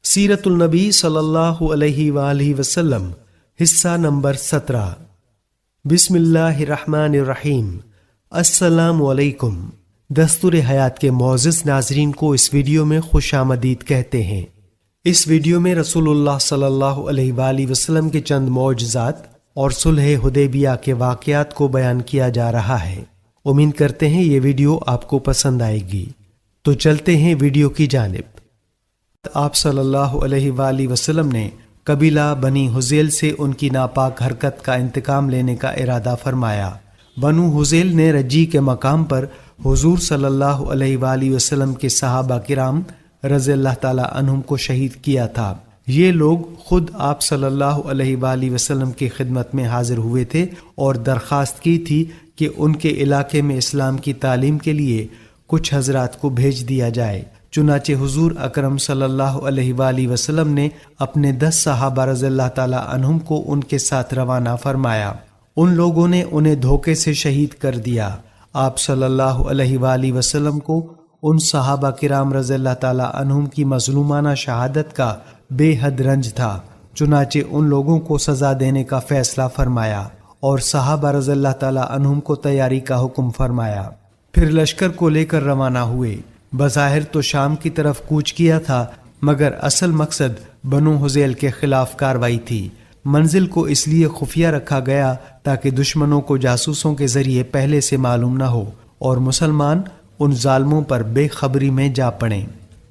سیرت النبی صلی اللہ علیہ وآلہ وسلم، حصہ نمبر 17۔ بسم اللہ الرحمن الرحیم۔ السلام علیکم۔ دستور حیات کے معزز ناظرین کو اس ویڈیو میں خوش آمدید کہتے ہیں۔ اس ویڈیو میں رسول اللہ صلی اللہ علیہ وآلہ وسلم کے چند معجزات اور صلح حدیبیہ کے واقعات کو بیان کیا جا رہا ہے۔ امید کرتے ہیں یہ ویڈیو آپ کو پسند آئے گی۔ تو چلتے ہیں ویڈیو کی جانب۔ آپ صلی اللہ علیہ وآلہ وسلم نے قبیلہ بنی حذیل سے ان کی ناپاک حرکت کا انتقام لینے کا ارادہ فرمایا۔ بنو حذیل نے رجی کے مقام پر حضور صلی اللہ علیہ وآلہ وسلم کے صحابہ کرام رضی اللہ تعالی عنہم کو شہید کیا تھا۔ یہ لوگ خود آپ صلی اللہ علیہ وآلہ وسلم کی خدمت میں حاضر ہوئے تھے اور درخواست کی تھی کہ ان کے علاقے میں اسلام کی تعلیم کے لیے کچھ حضرات کو بھیج دیا جائے۔ چنانچہ حضور اکرم صلی اللہ علیہ وآلہ وسلم نے اپنے 10 صحابہ رضی اللہ تعالی عنہم کو ان کے ساتھ روانہ فرمایا۔ ان لوگوں نے انہیں دھوکے سے شہید کر دیا۔ آپ صلی اللہ علیہ وآلہ وسلم کو ان صحابہ کرام رضی اللہ تعالی عنہم کی مظلومانہ شہادت کا بے حد رنج تھا۔ چنانچہ ان لوگوں کو سزا دینے کا فیصلہ فرمایا اور صحابہ رضی اللہ تعالی عنہم کو تیاری کا حکم فرمایا۔ پھر لشکر کو لے کر روانہ ہوئے۔ بظاہر تو شام کی طرف کوچ کیا تھا، مگر اصل مقصد بنو حذیل کے خلاف کاروائی تھی۔ منزل کو اس لیے خفیہ رکھا گیا تاکہ دشمنوں کو جاسوسوں کے ذریعے پہلے سے معلوم نہ ہو اور مسلمان ان ظالموں پر بے خبری میں جا پڑیں۔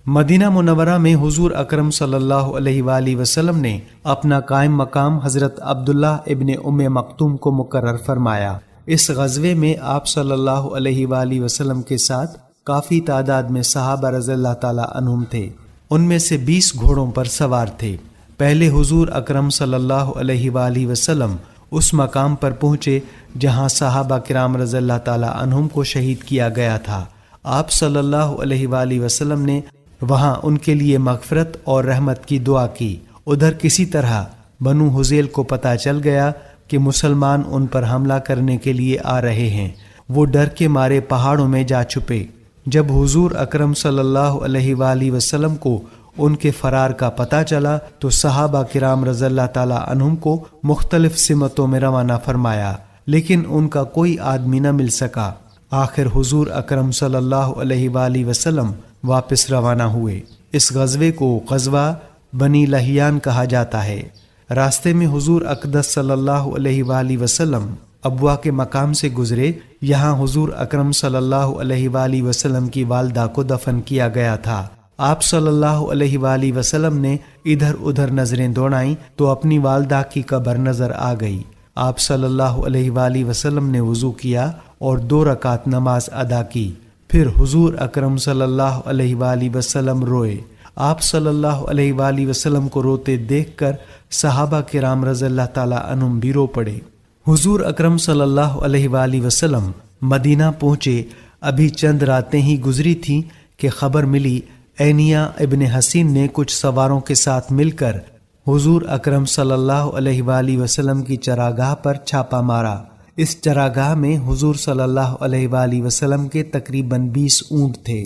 مدینہ منورہ میں حضور اکرم صلی اللہ علیہ وآلہ وسلم نے اپنا قائم مقام حضرت عبداللہ ابن ام مکتوم کو مقرر فرمایا۔ اس غزوے میں آپ صلی اللہ علیہ وآلہ وسلم کے ساتھ کافی تعداد میں صحابہ رضی اللہ تعالی عنہم تھے۔ ان میں سے 20 گھوڑوں پر سوار تھے۔ پہلے حضور اکرم صلی اللہ علیہ وآلہ وسلم اس مقام پر پہنچے جہاں صحابہ کرام رضی اللہ تعالی عنہم کو شہید کیا گیا تھا۔ آپ صلی اللہ علیہ وآلہ وسلم نے وہاں ان کے لیے مغفرت اور رحمت کی دعا کی۔ ادھر کسی طرح بنو حذیل کو پتہ چل گیا کہ مسلمان ان پر حملہ کرنے کے لیے آ رہے ہیں۔ وہ ڈر کے مارے پہاڑوں میں جا چھپے۔ جب حضور اکرم صلی اللہ علیہ وآلہ وسلم کو ان کے فرار کا پتہ چلا تو صحابہ کرام رضی اللہ تعالی عنہم کو مختلف سمتوں میں روانہ فرمایا، لیکن ان کا کوئی آدمی نہ مل سکا۔ آخر حضور اکرم صلی اللہ علیہ وآلہ وسلم واپس روانہ ہوئے۔ اس غزوے کو غزوہ بنی لہیان کہا جاتا ہے۔ راستے میں حضور اقدس صلی اللہ علیہ وآلہ وسلم ابوا کے مقام سے گزرے۔ یہاں حضور اکرم صلی اللہ علیہ وآلہ وسلم کی والدہ کو دفن کیا گیا تھا۔ آپ صلی اللہ علیہ وآلہ وسلم نے ادھر ادھر نظریں دوڑائیں تو اپنی والدہ کی قبر نظر آ گئی۔ آپ صلی اللہ علیہ وآلہ وسلم نے وضو کیا اور 2 رکعت نماز ادا کی۔ پھر حضور اکرم صلی اللہ علیہ وآلہ وسلم روئے۔ آپ صلی اللہ علیہ وآلہ وسلم کو روتے دیکھ کر صحابہ کرام رضی اللہ تعالی عنہم بھی رو پڑے۔ حضور اکرم صلی اللہ علیہ وآلہ وسلم مدینہ پہنچے۔ ابھی چند راتیں ہی گزری تھیں کہ خبر ملی عینیہ ابن حسین نے کچھ سواروں کے ساتھ مل کر حضور اکرم صلی اللہ علیہ وآلہ وسلم کی چراگاہ پر چھاپا مارا۔ اس چراگاہ میں حضور صلی اللہ علیہ وآلہ وسلم کے تقریباً 20 اونٹ تھے۔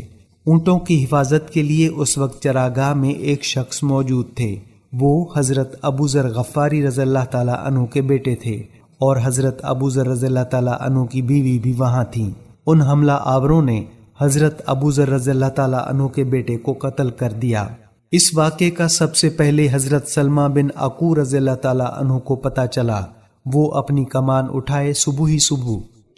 اونٹوں کی حفاظت کے لیے اس وقت چراگاہ میں ایک شخص موجود تھے۔ وہ حضرت ابو ذر غفاری رضی اللہ تعالی عنہ کے بیٹے تھے اور حضرت ابو ذر رضی اللہ تعالی عنہ کی بیوی بھی وہاں تھیں۔ ان حملہ آوروں نے حضرت ابو ذر رضی اللہ تعالی عنہ کے بیٹے کو قتل کر دیا۔ اس واقعے کا سب سے پہلے حضرت سلمہ بن عقو رضی اللہ تعالی عنہ کو پتہ چلا۔ وہ اپنی کمان اٹھائے صبح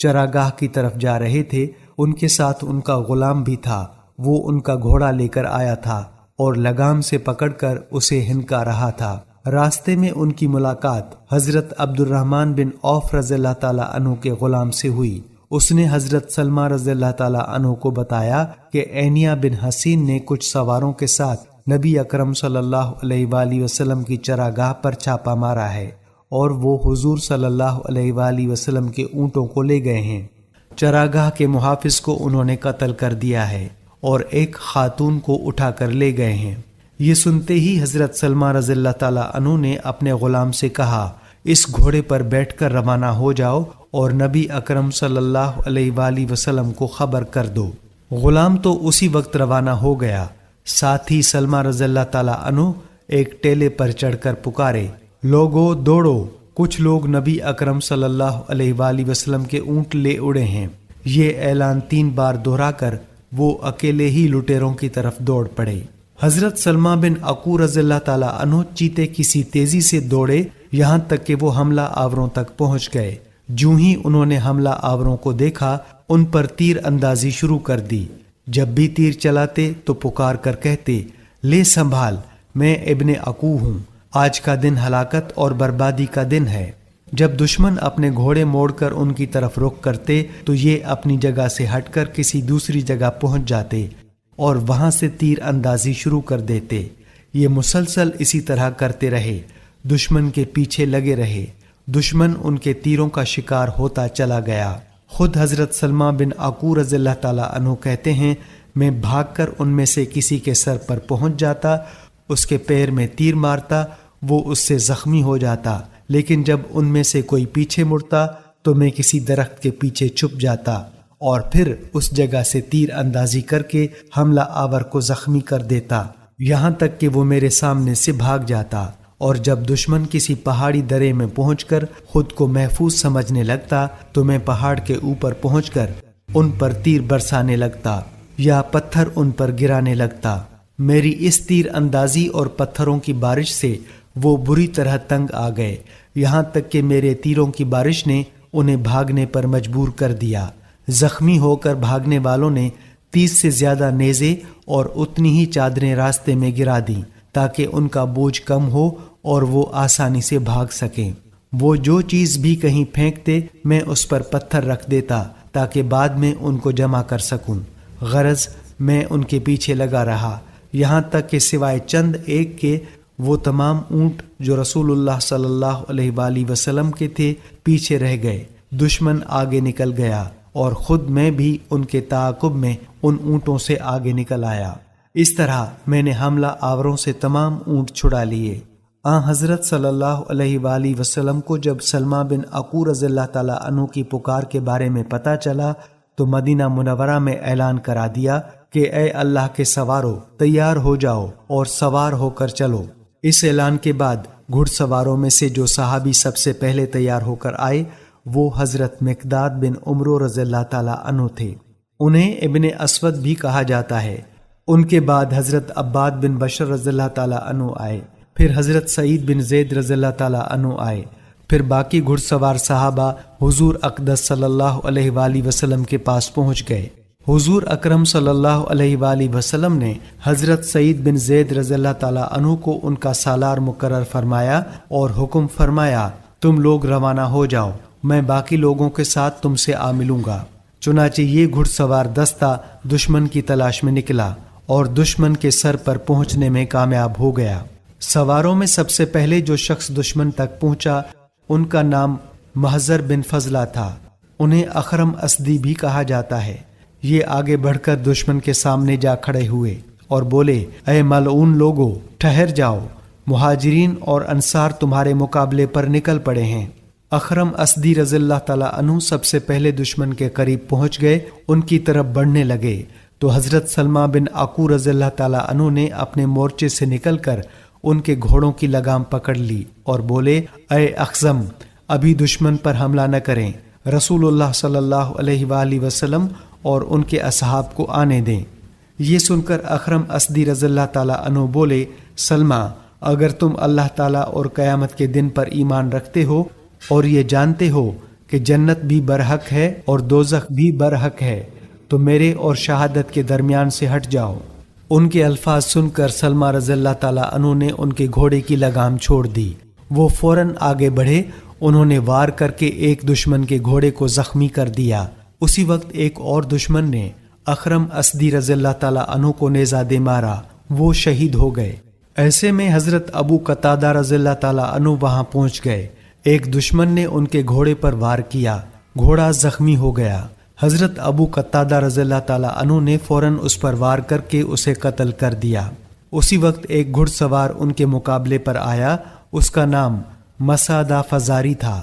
چراگاہ کی طرف جا رہے تھے۔ ان کے ساتھ ان کا غلام بھی تھا۔ وہ ان کا گھوڑا لے کر آیا تھا اور لگام سے پکڑ کر اسے ہنکا رہا تھا۔ راستے میں ان کی ملاقات حضرت عبد الرحمن بن عوف رضی اللہ تعالی عنہ کے غلام سے ہوئی۔ اس نے حضرت سلمہ رضی اللہ تعالی عنہ کو بتایا کہ عینیہ بن حسین نے کچھ سواروں کے ساتھ نبی اکرم صلی اللہ علیہ وآلہ وسلم کی چراگاہ پر چھاپا مارا ہے اور وہ حضور صلی اللہ علیہ وآلہ وسلم کے اونٹوں کو لے گئے ہیں۔ چراگاہ کے محافظ کو انہوں نے قتل کر دیا ہے اور ایک خاتون کو اٹھا کر لے گئے ہیں۔ یہ سنتے ہی حضرت سلمہ رضی اللہ تعالی عنہ نے اپنے غلام سے کہا، اس گھوڑے پر بیٹھ کر روانہ ہو جاؤ اور نبی اکرم صلی اللہ علیہ وآلہ وسلم کو خبر کر دو۔ غلام تو اسی وقت روانہ ہو گیا۔ ساتھ ہی سلمہ رضی اللہ تعالیٰ عنہ ایک ٹیلے پر چڑھ کر پکارے، لوگو دوڑو، کچھ لوگ نبی اکرم صلی اللہ علیہ وآلہ وسلم کے اونٹ لے اڑے ہیں۔ یہ اعلان 3 بار دہرا کر وہ اکیلے ہی لٹیروں کی طرف دوڑ پڑے۔ حضرت سلمہ بن عقو رضی اللہ تعالیٰ عنہ چیتے کسی تیزی سے دوڑے یہاں تک کہ وہ حملہ آوروں تک پہنچ گئے۔ جوں ہی انہوں نے حملہ آوروں کو دیکھا، ان پر تیر اندازی شروع کر دی۔ جب بھی تیر چلاتے تو پکار کر کہتے، لے سنبھال، میں ابن عقو ہوں، آج کا دن ہلاکت اور بربادی کا دن ہے۔ جب دشمن اپنے گھوڑے موڑ کر ان کی طرف رخ کرتے تو یہ اپنی جگہ سے ہٹ کر کسی دوسری جگہ پہنچ جاتے اور وہاں سے تیر اندازی شروع کر دیتے۔ یہ مسلسل اسی طرح کرتے رہے، دشمن کے پیچھے لگے رہے، دشمن ان کے تیروں کا شکار ہوتا چلا گیا۔ خود حضرت سلمہ بن عقو رضی اللہ تعالیٰ عنہ کہتے ہیں، میں بھاگ کر ان میں سے کسی کے سر پر پہنچ جاتا، اس کے پیر میں تیر مارتا، وہ اس سے زخمی ہو جاتا، لیکن جب ان میں سے کوئی پیچھے مڑتا تو میں کسی درخت کے پیچھے چھپ جاتا اور پھر اس جگہ سے تیر اندازی کر کے حملہ آور کو زخمی کر دیتا، یہاں تک کہ وہ میرے سامنے سے بھاگ جاتا۔ اور جب دشمن کسی پہاڑی درے میں پہنچ کر خود کو محفوظ سمجھنے لگتا تو میں پہاڑ کے اوپر پہنچ کر ان پر تیر برسانے لگتا یا پتھر ان پر گرانے لگتا۔ میری اس تیر اندازی اور پتھروں کی بارش سے وہ بری طرح تنگ آ گئے، یہاں تک کہ میرے تیروں کی بارش نے انہیں بھاگنے پر مجبور کر دیا۔ زخمی ہو کر بھاگنے والوں نے 30 سے زیادہ نیزے اور اتنی ہی چادریں راستے میں گرا دیں تاکہ ان کا بوجھ کم ہو اور وہ آسانی سے بھاگ سکیں۔ وہ جو چیز بھی کہیں پھینکتے میں اس پر پتھر رکھ دیتا تاکہ بعد میں ان کو جمع کر سکوں۔ غرض میں ان کے پیچھے لگا رہا، یہاں تک کہ سوائے چند ایک کے وہ تمام اونٹ جو رسول اللہ صلی اللہ علیہ وآلہ وسلم کے تھے پیچھے رہ گئے۔ دشمن آگے نکل گیا اور خود میں بھی ان کے تعاقب میں ان اونٹوں سے آگے نکل آیا۔ اس طرح میں نے حملہ آوروں سے تمام اونٹ چھڑا لیے۔ حضرت صلی اللہ علیہ وآلہ وسلم کو جب سلمہ بن عقو رضی اللہ تعالیٰ عنہ کی پکار کے بارے میں پتہ چلا تو مدینہ منورہ میں اعلان کرا دیا کہ اے اللہ کے سوارو، تیار ہو جاؤ اور سوار ہو کر چلو۔ اس اعلان کے بعد گھڑ سواروں میں سے جو صحابی سب سے پہلے تیار ہو کر آئے وہ حضرت مقداد بن عمرو رضی اللہ تعالیٰ عنہ تھے، انہیں ابن اسود بھی کہا جاتا ہے۔ ان کے بعد حضرت عباد بن بشر رضی اللہ تعالیٰ عنہ آئے، پھر حضرت سعید بن زید رضی اللہ تعالیٰ عنہ آئے، پھر باقی گھڑ سوار صحابہ حضور اقدس صلی اللہ علیہ وآلہ وسلم کے پاس پہنچ گئے۔ حضور اکرم صلی اللہ علیہ وآلہ وسلم نے حضرت سعید بن زید رضی اللہ تعالیٰ عنہ کو ان کا سالار مقرر فرمایا اور حکم فرمایا، تم لوگ روانہ ہو جاؤ، میں باقی لوگوں کے ساتھ تم سے آ ملوں گا۔ چنانچہ یہ گھڑ سوار دستہ دشمن کی تلاش میں نکلا اور دشمن کے سر پر پہنچنے میں کامیاب ہو گیا۔ سواروں میں سب سے پہلے جو شخص دشمن تک پہنچا ان کا نام محضر بن فضلہ تھا، انہیں اخرم اسدی بھی کہا جاتا ہے۔ یہ آگے بڑھ کر دشمن کے سامنے جا کھڑے ہوئے اور بولے، اے ملعون لوگو، ٹھہر جاؤ، مہاجرین اور انصار تمہارے مقابلے پر نکل پڑے ہیں۔ اخرم اسدی رضی اللہ تعالیٰ عنہ سب سے پہلے دشمن کے قریب پہنچ گئے، ان کی طرف بڑھنے لگے تو حضرت سلمہ بن عقو رضی اللہ تعالیٰ عنہ نے اپنے مورچے سے نکل کر ان کے گھوڑوں کی لگام پکڑ لی اور بولے، اے اخزم، ابھی دشمن پر حملہ نہ کریں، رسول اللہ صلی اللہ علیہ وآلہ وسلم اور ان کے اصحاب کو آنے دیں۔ یہ سن کر اخرم اسدی رضی اللہ تعالیٰ عنہ بولے، سلمہ، اگر تم اللہ تعالیٰ اور قیامت کے دن پر ایمان رکھتے ہو اور یہ جانتے ہو کہ جنت بھی برحق ہے اور دوزخ بھی برحق ہے تو میرے اور شہادت کے درمیان سے ہٹ جاؤ۔ ان کے الفاظ سن کر سلمہ رضی اللہ تعالیٰ عنہ نے ان کے گھوڑے کی لگام چھوڑ دی، وہ فوراً آگے بڑھے، انہوں نے وار کر کے ایک دشمن کے گھوڑے کو زخمی کر دیا۔ اسی وقت ایک اور دشمن نے اخرم اسدی رضی اللہ تعالیٰ عنہ کو نیزہ دے مارا، وہ شہید ہو گئے۔ ایسے میں حضرت ابو قتادہ رضی اللہ تعالیٰ عنہ وہاں پہنچ گئے، ایک دشمن نے ان کے گھوڑے پر وار کیا، گھوڑا زخمی ہو گیا۔ حضرت ابو قتادہ رضی اللہ تعالیٰ عنہ نے فوراً اس پر وار کر کے اسے قتل کر دیا۔ اسی وقت ایک گھڑ سوار ان کے مقابلے پر آیا، اس کا نام مسعدہ فزاری تھا۔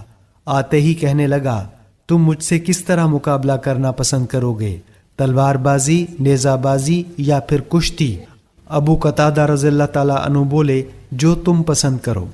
آتے ہی کہنے لگا، تم مجھ سے کس طرح مقابلہ کرنا پسند کرو گے، تلوار بازی، نیزہ بازی یا پھر کشتی؟ ابو قتادہ رضی اللہ تعالیٰ عنہ بولے جو تم پسند کرو۔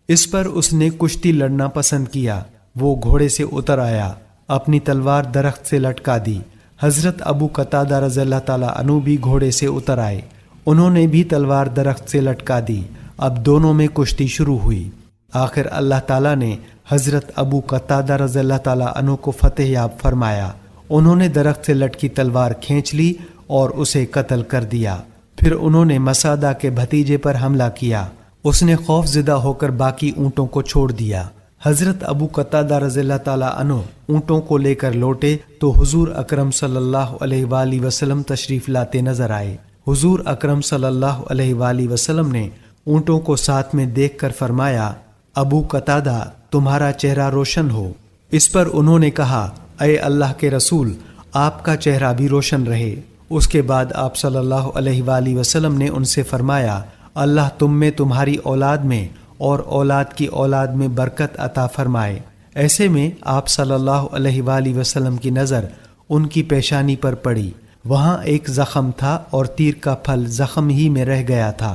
اس پر اس نے کشتی لڑنا پسند کیا۔ وہ گھوڑے سے اتر آیا، اپنی تلوار درخت سے لٹکا دی۔ حضرت ابو قتادہ رضی اللہ تعالیٰ عنہ بھی گھوڑے سے اتر آئے، انہوں نے بھی تلوار درخت سے لٹکا دی۔ اب دونوں میں کشتی شروع ہوئی۔ آخر اللہ تعالیٰ نے حضرت ابو قتادہ رضی اللہ تعالیٰ عنہ کو فتح یاب فرمایا۔ انہوں نے درخت سے لٹکی تلوار کھینچ لی اور اسے قتل کر دیا۔ پھر انہوں نے مسعدہ کے بھتیجے پر حملہ کیا، اس نے خوف زدہ ہو کر باقی اونٹوں کو چھوڑ دیا۔ حضرت ابو قتادہ رضی اللہ تعالیٰ عنہ اونٹوں کو لے کر لوٹے تو حضور اکرم صلی اللہ علیہ وآلہ وسلم تشریف لاتے نظر آئے۔ حضور اکرم صلی اللہ علیہ وآلہ وسلم نے اونٹوں کو ساتھ میں دیکھ کر فرمایا، ابو قتادہ تمہارا چہرہ روشن ہو۔ اس پر انہوں نے کہا، اے اللہ کے رسول، آپ کا چہرہ بھی روشن رہے۔ اس کے بعد آپ صلی اللہ علیہ وآلہ وسلم نے ان سے فرمایا، اللہ تم میں، تمہاری اولاد میں اور اولاد کی اولاد میں برکت عطا فرمائے۔ ایسے میں آپ صلی اللہ علیہ وآلہ وسلم کی نظر ان کی پیشانی پر پڑی، وہاں ایک زخم تھا اور تیر کا پھل زخم ہی میں رہ گیا تھا۔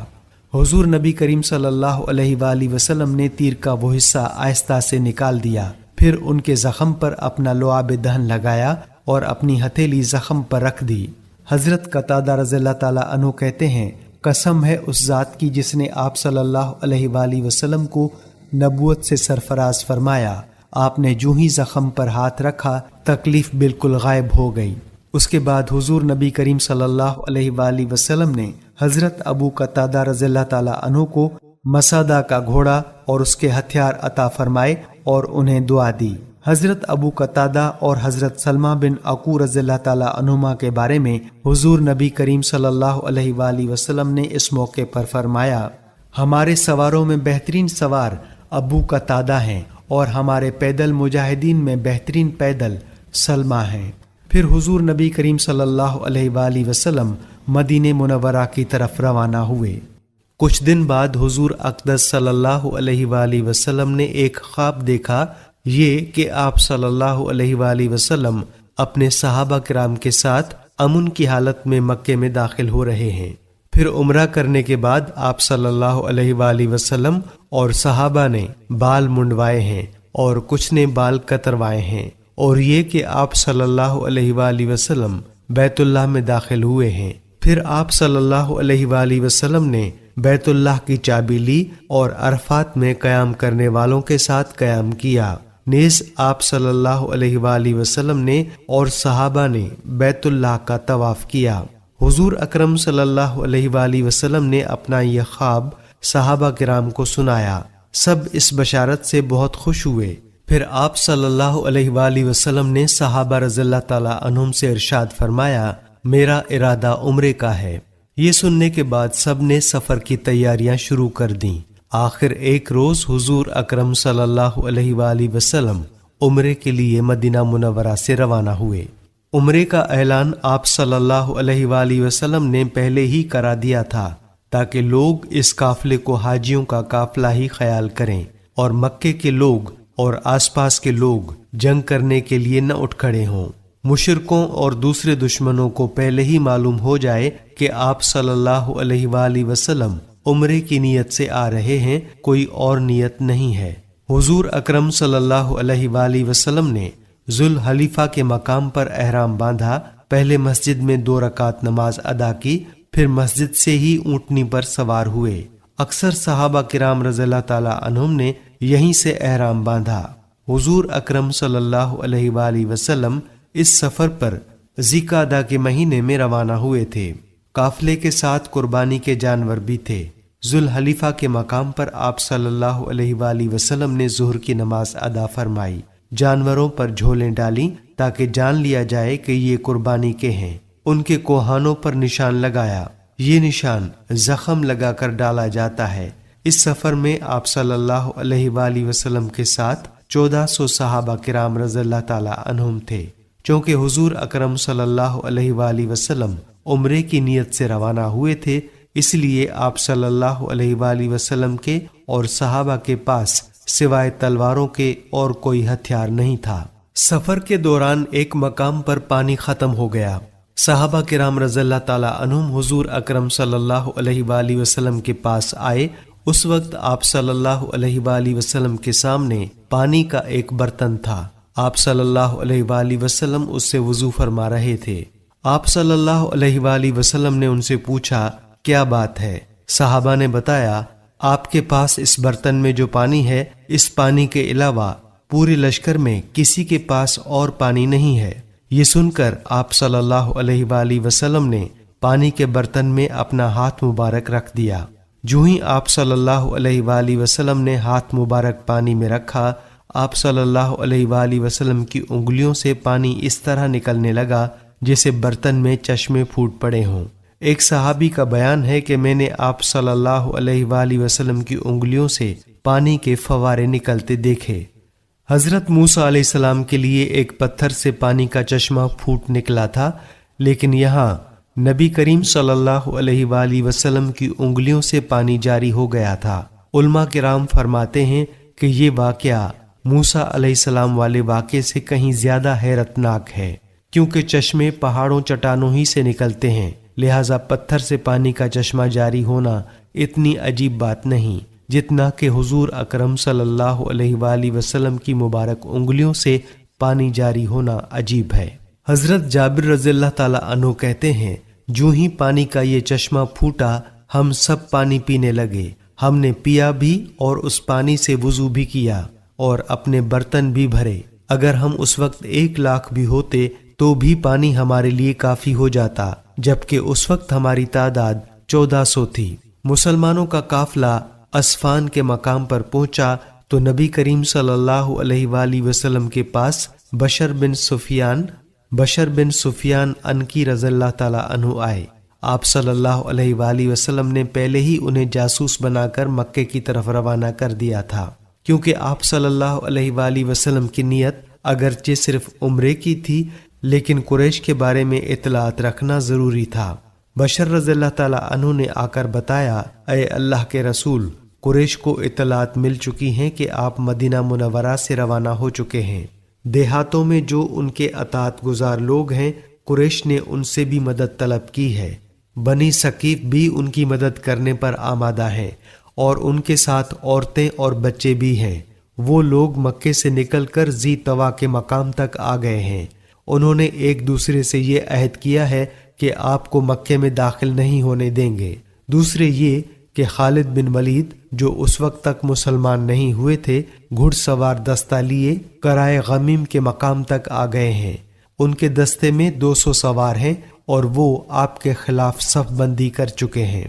حضور نبی کریم صلی اللہ علیہ وآلہ وسلم نے تیر کا وہ حصہ آہستہ سے نکال دیا، پھر ان کے زخم پر اپنا لعاب دہن لگایا اور اپنی ہتھیلی زخم پر رکھ دی۔ حضرت قتادہ رضی اللہ تعالیٰ عنہ کہتے ہیں، قسم ہے اس ذات کی جس نے آپ صلی اللہ علیہ وآلہ وسلم کو نبوت سے سرفراز فرمایا، آپ نے جو ہی زخم پر ہاتھ رکھا تکلیف بالکل غائب ہو گئی۔ اس کے بعد حضور نبی کریم صلی اللہ علیہ وآلہ وسلم نے حضرت ابو قتادہ رضی اللہ تعالیٰ عنہ کو مسعدہ کا گھوڑا اور اس کے ہتھیار عطا فرمائے اور انہیں دعا دی۔ حضرت ابو قتادہ اور حضرت سلمہ بن عقو رضی اللہ تعالیٰ عنہما کے بارے میں حضور نبی کریم صلی اللہ علیہ وآلہ وسلم نے اس موقع پر فرمایا، ہمارے سواروں میں بہترین سوار ابو قتادہ ہیں اور ہمارے پیدل مجاہدین میں بہترین پیدل سلمہ ہیں۔ پھر حضور نبی کریم صلی اللہ علیہ وآلہ وسلم مدینہ منورہ کی طرف روانہ ہوئے۔ کچھ دن بعد حضور اقدس صلی اللہ علیہ وآلہ وسلم نے ایک خواب دیکھا، یہ کہ آپ صلی اللہ علیہ وآلہ وسلم اپنے صحابہ کرام کے ساتھ امن کی حالت میں مکے میں داخل ہو رہے ہیں۔ پھر عمرہ کرنے کے بعد آپ صلی اللہ علیہ وآلہ وسلم اور صحابہ نے بال منڈوائے ہیں اور کچھ نے بال کتروائے ہیں، اور یہ کہ آپ صلی اللہ علیہ وآلہ وسلم بیت اللہ میں داخل ہوئے ہیں۔ پھر آپ صلی اللہ علیہ وآلہ وسلم نے بیت اللہ کی چابی لی اور عرفات میں قیام کرنے والوں کے ساتھ قیام کیا۔ نیز آپ صلی اللہ علیہ وآلہ وسلم نے اور صحابہ نے بیت اللہ کا طواف کیا۔ حضور اکرم صلی اللہ علیہ وآلہ وسلم نے اپنا یہ خواب صحابہ کرام کو سنایا، سب اس بشارت سے بہت خوش ہوئے۔ پھر آپ صلی اللہ علیہ وآلہ وسلم نے صحابہ رضی اللہ تعالیٰ عنہم سے ارشاد فرمایا، میرا ارادہ عمرے کا ہے۔ یہ سننے کے بعد سب نے سفر کی تیاریاں شروع کر دیں۔ آخر ایک روز حضور اکرم صلی اللہ علیہ وآلہ وسلم عمرے کے لیے مدینہ منورہ سے روانہ ہوئے۔ عمرے کا اعلان آپ صلی اللہ علیہ وآلہ وسلم نے پہلے ہی کرا دیا تھا تاکہ لوگ اس قافلے کو حاجیوں کا قافلہ ہی خیال کریں اور مکے کے لوگ اور آس پاس کے لوگ جنگ کرنے کے لیے نہ اٹھ کھڑے ہوں۔ مشرکوں اور دوسرے دشمنوں کو پہلے ہی معلوم ہو جائے کہ آپ صلی اللہ علیہ وآلہ وسلم عمرے کی نیت سے آ رہے ہیں، کوئی اور نیت نہیں ہے۔ حضور اکرم صلی اللہ علیہ وآلہ وسلم نے ذوالحلیفہ کے مقام پر احرام باندھا، پہلے مسجد میں 2 رکعت نماز ادا کی، پھر مسجد سے ہی اونٹنی پر سوار ہوئے۔ اکثر صحابہ کرام رضی اللہ تعالی عنہم نے یہیں سے احرام باندھا۔ حضور اکرم صلی اللہ علیہ وآلہ وسلم اس سفر پر ذی-قعدہ کے مہینے میں روانہ ہوئے تھے۔ قافلے کے ساتھ قربانی کے جانور بھی تھے۔ ذوالحلیفہ کے مقام پر آپ صلی اللہ علیہ وآلہ وسلم نے ظہر کی نماز ادا فرمائی، جانوروں پر جھولیں ڈالیں تاکہ جان لیا جائے کہ یہ قربانی کے ہیں۔ ان کے کوہانوں پر نشان لگایا، یہ نشان زخم لگا کر ڈالا جاتا ہے۔ اس سفر میں آپ صلی اللہ علیہ وآلہ وسلم کے ساتھ 1400 صحابہ کرام رضی اللہ تعالی عنہم تھے۔ چونکہ حضور اکرم صلی اللہ علیہ وآلہ وسلم عمرے کی نیت سے روانہ ہوئے تھے، اس لیے آپ صلی اللہ علیہ وآلہ وسلم کے اور صحابہ کے پاس سوائے تلواروں کے اور کوئی ہتھیار نہیں تھا۔ سفر کے دوران ایک مقام پر پانی ختم ہو گیا۔ صحابہ کرام رضی اللہ تعالیٰ عنہم حضور اکرم صلی اللہ علیہ وآلہ وسلم کے پاس آئے۔ اس وقت آپ صلی اللہ علیہ وآلہ وسلم کے سامنے پانی کا ایک برتن تھا۔ آپ صلی اللہ علیہ وآلہ وسلم اس سے وضو فرما رہے تھے۔ آپ صلی اللہ علیہ وآلہ وسلم نے ان سے پوچھا کیا بات ہے؟ صحابہ نے بتایا آپ کے پاس اس برتن میں جو پانی ہے، اس پانی کے علاوہ پورے لشکر میں کسی کے پاس اور پانی نہیں ہے۔ یہ سن کر آپ صلی اللہ علیہ وآلہ وسلم نے پانی کے برتن میں اپنا ہاتھ مبارک رکھ دیا۔ جو ہی آپ صلی اللہ علیہ وآلہ وسلم نے ہاتھ مبارک پانی میں رکھا، آپ صلی اللہ علیہ وآلہ وسلم کی انگلیوں سے پانی اس طرح نکلنے لگا جیسے برتن میں چشمے پھوٹ پڑے ہوں۔ ایک صحابی کا بیان ہے کہ میں نے آپ صلی اللہ علیہ وآلہ وسلم کی انگلیوں سے پانی کے فوارے نکلتے دیکھے۔ حضرت موسیٰ علیہ السلام کے لیے ایک پتھر سے پانی کا چشمہ پھوٹ نکلا تھا، لیکن یہاں نبی کریم صلی اللہ علیہ وآلہ وسلم کی انگلیوں سے پانی جاری ہو گیا تھا۔ علماء کرام فرماتے ہیں کہ یہ واقعہ موسیٰ علیہ السلام والے واقعے سے کہیں زیادہ حیرت ناک ہے، کیونکہ چشمے پہاڑوں چٹانوں ہی سے نکلتے ہیں، لہذا پتھر سے پانی کا چشمہ جاری ہونا اتنی عجیب بات نہیں جتنا کہ حضور اکرم صلی اللہ علیہ وآلہ وسلم کی مبارک انگلیوں سے پانی جاری ہونا عجیب ہے۔ حضرت جابر رضی اللہ تعالیٰ عنہ کہتے ہیں جو ہی پانی کا یہ چشمہ پھوٹا ہم سب پانی پینے لگے، ہم نے پیا بھی اور اس پانی سے وضو بھی کیا اور اپنے برتن بھی بھرے۔ اگر ہم اس وقت 1,00,000 بھی ہوتے تو بھی پانی ہمارے لیے کافی ہو جاتا، جبکہ اس وقت ہماری تعداد 1400 تھی۔ مسلمانوں کا قافلہ اسفان کے مقام پر پہنچا تو نبی کریم صلی اللہ علیہ وآلہ وسلم کے پاس بشر بن سفیان انکی رضی اللہ تعالیٰ عنہ آئے۔ آپ صلی اللہ علیہ وآلہ وسلم نے پہلے ہی انہیں جاسوس بنا کر مکے کی طرف روانہ کر دیا تھا، کیونکہ آپ صلی اللہ علیہ وآلہ وسلم کی نیت اگرچہ صرف عمرے کی تھی، لیکن قریش کے بارے میں اطلاعات رکھنا ضروری تھا۔ بشر رضی اللہ تعالیٰ عنہ نے آ کر بتایا، اے اللہ کے رسول، قریش کو اطلاعات مل چکی ہیں کہ آپ مدینہ منورہ سے روانہ ہو چکے ہیں۔ دیہاتوں میں جو ان کے اطاعت گزار لوگ ہیں، قریش نے ان سے بھی مدد طلب کی ہے۔ بنی ثقیف بھی ان کی مدد کرنے پر آمادہ ہیں اور ان کے ساتھ عورتیں اور بچے بھی ہیں۔ وہ لوگ مکے سے نکل کر ذی طوا کے مقام تک آ گئے ہیں۔ انہوں نے ایک دوسرے سے یہ عہد کیا ہے کہ آپ کو مکے میں داخل نہیں ہونے دیں گے۔ دوسرے یہ کہ خالد بن ولید جو اس وقت تک مسلمان نہیں ہوئے تھے، گھڑ سوار دستہ لیے کرائے غمیم کے مقام تک آ گئے ہیں۔ ان کے دستے میں 200 سوار ہیں اور وہ آپ کے خلاف صف بندی کر چکے ہیں۔